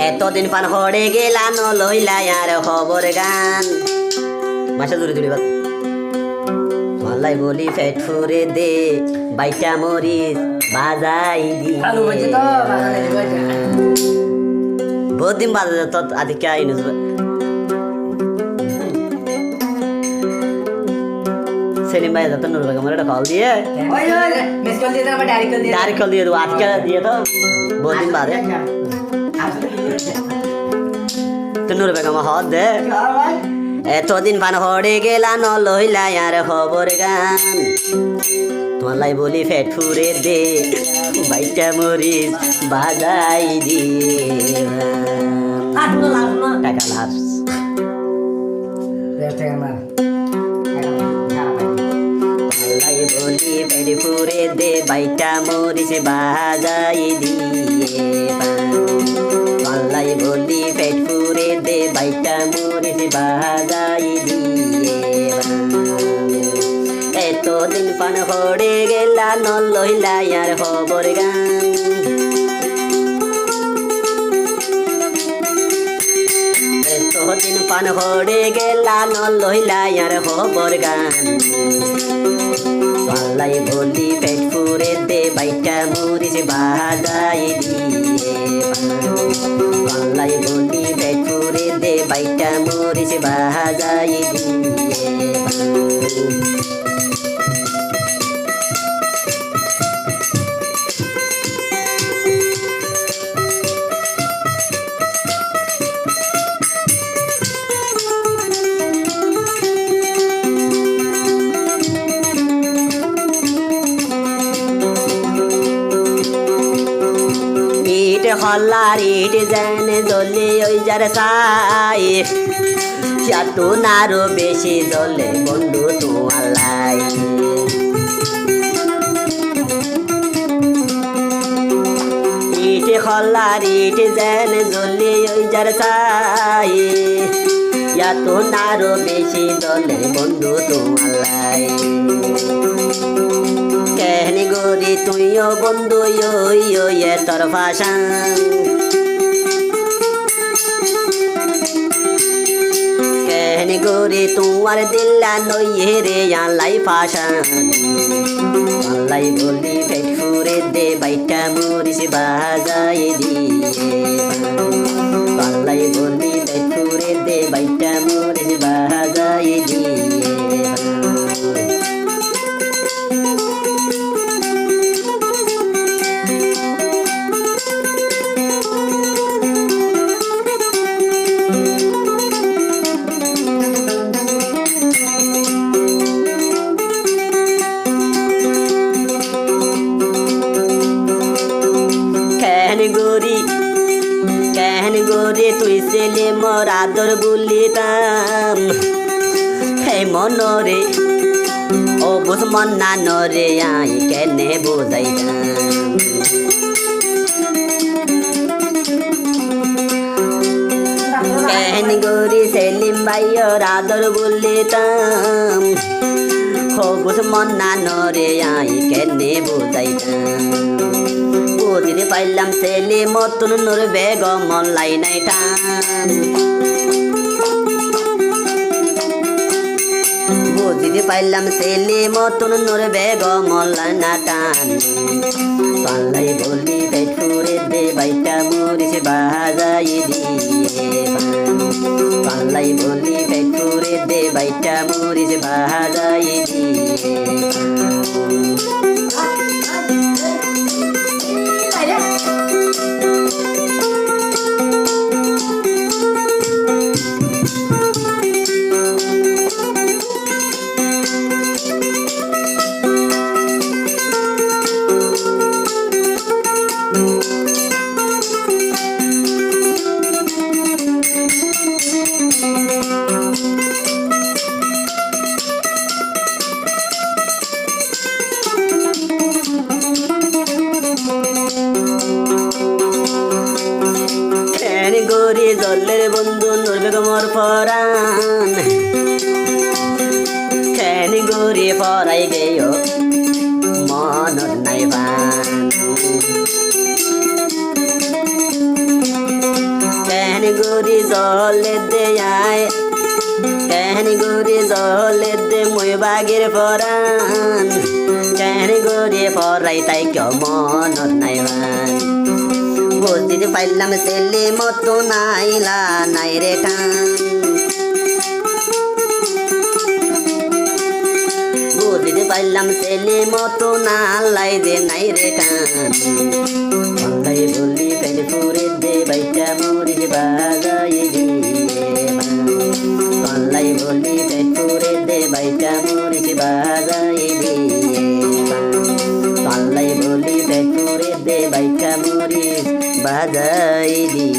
এতদিন পান হড়ে গেলা ন লইলা আর খবর গান মাসা জুড়ে জুড়ে বাদ মালাই বলি পেট ফুরে দে বাইটা মরিস বাজাই দি বহুত দিন বাজা তো আদিকে আইনুস সেলিম ভাই যাতে নুর বেগম একটা কল দিয়ে মিস কল দিয়ে দাও ডাইরেক্ট কল দিয়ে ডাইরেক্ট কল দিয়ে দেবো আজকে দিয়ে তো বহুত দিন বাদে তো নুর বেগম হদ দে এতদিন পান হড়ে গেলা ন লইলা আর খবর গান তোমার লাই বলি পেট ফুরে দে বাইটা মরিস বাজাই দিয়ে টাকা লাভ লাই বলি পেট ফুরে দে বাইটা মরিস বাজাই দিয়ে পাল্লাই বলি পেট ফুরে দে বাইটা মরিস বাজাই দিয়ে এতদিন পান হড়ে গেলা ন লইলা আর খবর গান এতদিন পান হড়ে গেলা ন লইলা আর খবর গান পাল্লাই বলি পেট ফুরে দে বাইটা মরিস বাজাই দিয়ে পাল্লাই বলি পেট ফুরে দে বাইটা মরিস বাজাই দিয়ে হল্লার ইট যেন জ্বলে ওই যার সাই তো নারো বেশি জ্বলে বন্ধু তোমার লাই ইট হল্লার ইট যেন জ্বলে ওই যার সাই তো নারো বেশি জ্বলে বন্ধু তোমার লাই কেহনি গরি তুইও বন্ধু ইয়ে তোর ভাষান কেহনি গরি তোমার দিল্লা নইয়ে রে আলাই ভাষান আল্লাই বলি পেট ফুরে দে বাইটা মরিস বাজাই দিয়ে আল্লাই বলি পেট ফুরে দে বাইটা মরিস বাজাই দিয়ে কেহন গোরে তুই ছেলে মোর আদর বলিতাম হে মনরে ও বুঝ মন না নরে আই কেনে বোঝাইতাম কেহন গোরি সেলিম ভাইয়র আদর বলিতাম ও বুঝ মন না নরে আই কেনে বোঝাইতাম বুঝিতে পাইলাম ছেলে মতন নূর বেগম মল্লাই নাই টান বুঝিতে পাইলাম ছেলে মতন নূর বেগম মল্লাই না টান পাল্লাই বলি পেট ফুরে দে বাইটা মরিস বাজাই দিয়ে পাল্লাই বলি পেট ফুরে দে বাইটা মরিস বাজাই দিয়ে গরি জলের বন্ধু নূর বেগমর পরাণ খেনি গরি পরাই গেও মন নাই বান গুড়ি জলে দে আয় কেন গুড়ি জলে দে মই বাগির পরাণ কেন গুড়ি পরাই তাই কেউ মনত নাই মান বুঝতে পাইলাম ছেলে মতো নাইলা নাই রে টান বুঝতে পাইলাম ছেলে মতো না লাই দে নাই রে টান পাল্লাই বললি ফেলে ফুরে দে বাইটা মরিস বাজাই দিয়ে পাল্লাই বললি ফেলে ফুরে দে বাইটা মরিস বাজাই দিয়ে পাল্লাই বললি ফেলে ফুরে দে বাইটা মরিস বাজাই দিয়ে